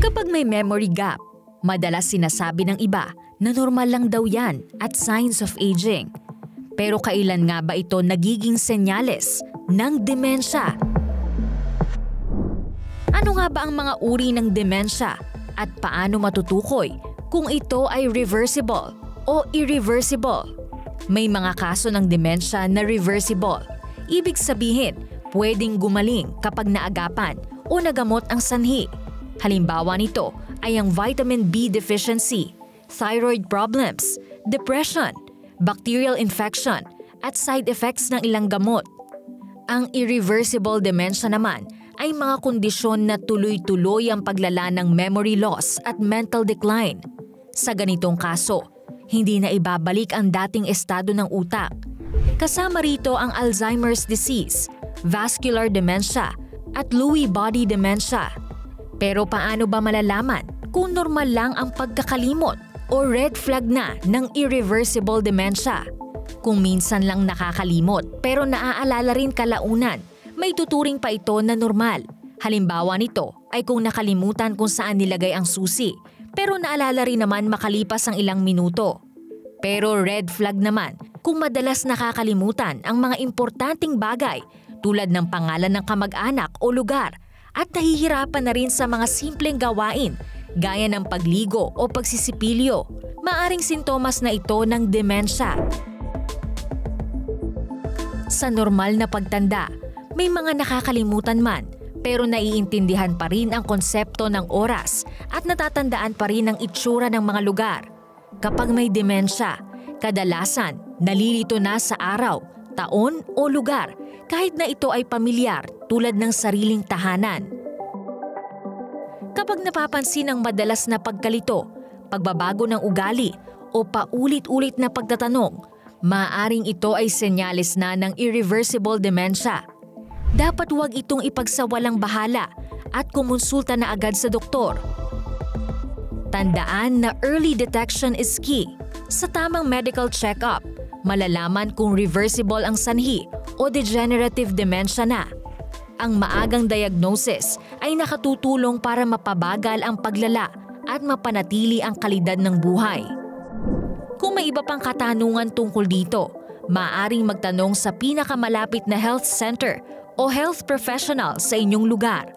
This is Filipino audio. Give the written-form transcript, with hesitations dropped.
Kapag may memory gap, madalas sinasabi ng iba na normal lang daw yan at signs of aging. Pero kailan nga ba ito nagiging senyales ng demensya? Ano nga ba ang mga uri ng demensya at paano matutukoy kung ito ay reversible o irreversible? May mga kaso ng demensya na reversible. Ibig sabihin, pwedeng gumaling kapag naagapan o nagamot ang sanhi. Halimbawa nito ay ang vitamin B deficiency, thyroid problems, depression, bacterial infection at side effects ng ilang gamot. Ang irreversible dementia naman ay mga kondisyon na tuloy-tuloy ang paglala ng memory loss at mental decline. Sa ganitong kaso, hindi na ibabalik ang dating estado ng utak. Kasama rito ang Alzheimer's disease, vascular dementia at Lewy body dementia. Pero paano ba malalaman kung normal lang ang pagkakalimot o red flag na ng irreversible dementia? Kung minsan lang nakakalimot pero naaalala rin kalaunan, may tuturing pa ito na normal. Halimbawa nito ay kung nakalimutan kung saan nilagay ang susi pero naalala rin naman makalipas ang ilang minuto. Pero red flag naman kung madalas nakakalimutan ang mga importanteng bagay tulad ng pangalan ng kamag-anak o lugar at nahihirapan na rin sa mga simpleng gawain gaya ng pagligo o pagsisipilyo. Maaring sintomas na ito ng demensya. Sa normal na pagtanda, may mga nakakalimutan man pero naiintindihan pa rin ang konsepto ng oras at natatandaan pa rin ang itsura ng mga lugar. Kapag may demensya, kadalasan nalilito na sa araw, taon o lugar kahit na ito ay pamilyar tulad ng sariling tahanan. Kapag napapansin ang madalas na pagkalito, pagbabago ng ugali o paulit-ulit na pagtatanong, maaaring ito ay senyales na ng irreversible dementia. Dapat huwag itong ipagsawalang bahala at kumonsulta na agad sa doktor. Tandaan na early detection is key. Sa tamang medical check-up, malalaman kung reversible ang sanhi o degenerative dementia na. Ang maagang diagnosis ay nakatutulong para mapabagal ang paglala at mapanatili ang kalidad ng buhay. Kung may iba pang katanungan tungkol dito, maaaring magtanong sa pinakamalapit na health center o health professional sa inyong lugar.